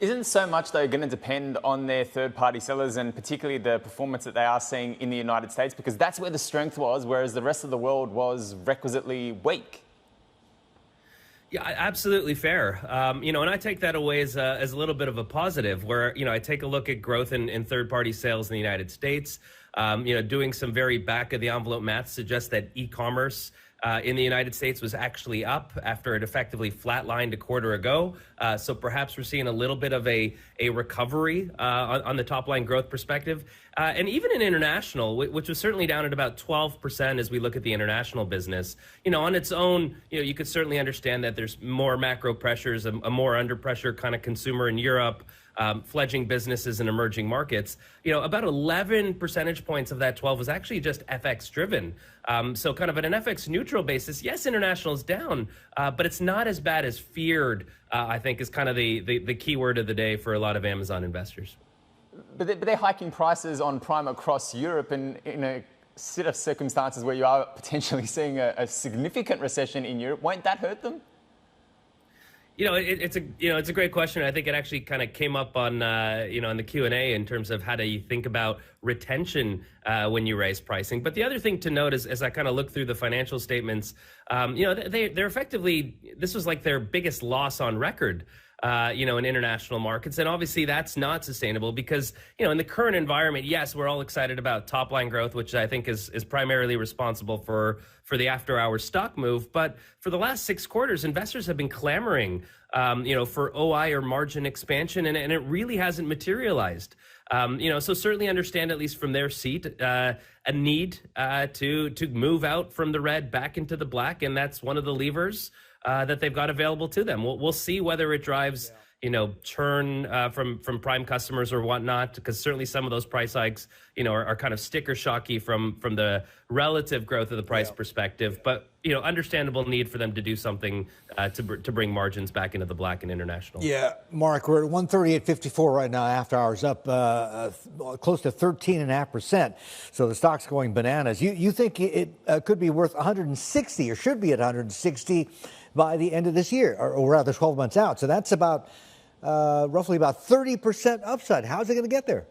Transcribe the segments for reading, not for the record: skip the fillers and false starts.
Isn't so much, though, going to depend on their third-party sellers and particularly the performance that they are seeing in the United States? Because that's where the strength was, whereas the rest of the world was requisitely weak. Yeah, absolutely fair. And I take that away as a little bit of a positive where, I take a look at growth in third-party sales in the United States. Doing some very back-of-the-envelope math suggests that e-commerce in the United States was actually up after it effectively flatlined a quarter ago. So perhaps we're seeing a little bit of a recovery on the top line growth perspective. And even in international, which was certainly down at about 12% as we look at the international business, on its own, you could certainly understand that there's more macro pressures, a more under pressure kind of consumer in Europe, fledgling businesses in emerging markets. About 11 percentage points of that 12 was actually just FX driven. So kind of at an FX neutral basis, yes, international is down, but it's not as bad as feared, I think is kind of the key word of the day for a lot of Amazon investors. But they're hiking prices on Prime across Europe, and in a set of circumstances where you are potentially seeing a significant recession in Europe, won't that hurt them? It's a great question. I think it actually kind of came up on in the Q&A in terms of how do you think about retention when you raise pricing. But the other thing to note is, as I kind of look through the financial statements, they're effectively, this was like their biggest loss on record. In international markets. And obviously that's not sustainable because, in the current environment, yes, we're all excited about top line growth, which I think is primarily responsible for the after hours stock move. But for the last 6 quarters, investors have been clamoring, for OI or margin expansion, and it really hasn't materialized. So certainly understand, at least from their seat, a need to move out from the red back into the black. And that's one of the levers that they've got available to them. We'll see whether it drives, churn from Prime customers or whatnot, because certainly some of those price hikes, are kind of sticker shocky from the relative growth of the price perspective. But, understandable need for them to do something to bring margins back into the black and international. Yeah, Mark, we're at 138.54 right now, after hours, up close to 13.5%. So the stock's going bananas. You think it could be worth 160 or should be at 160 by the end of this year, or rather 12 months out. So that's about roughly about 30% upside. How's it going to get there?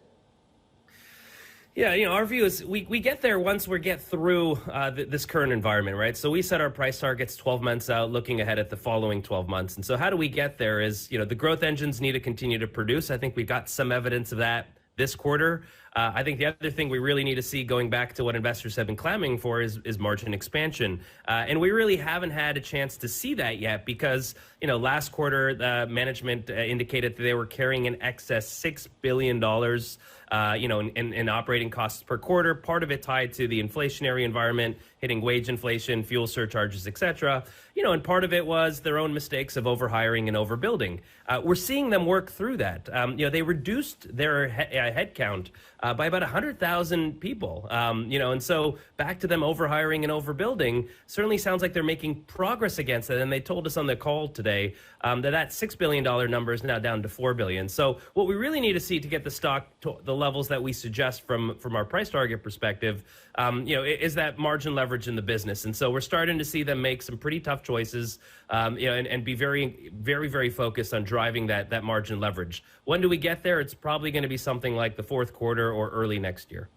Yeah, our view is we get there once we get through this current environment, right? So we set our price targets 12 months out, looking ahead at the following 12 months. And so how do we get there is, the growth engines need to continue to produce. I think we got some evidence of that this quarter. I think the other thing we really need to see, going back to what investors have been clamoring for, is margin expansion. And we really haven't had a chance to see that yet because, last quarter, the management indicated that they were carrying in excess $6 billion in operating costs per quarter, part of it tied to the inflationary environment, hitting wage inflation, fuel surcharges, et cetera. And part of it was their own mistakes of overhiring and overbuilding. We're seeing them work through that. They reduced their headcount by about 100,000 people. And so back to them overhiring and overbuilding certainly sounds like they're making progress against it. And they told us on the call today that $6 billion number is now down to $4 billion. So what we really need to see to get the stock to the levels that we suggest from our price target perspective, is that margin leverage in the business. And so we're starting to see them make some pretty tough choices, and be very, very, very focused on driving that margin leverage. When do we get there? It's probably going to be something like the fourth quarter or early next year.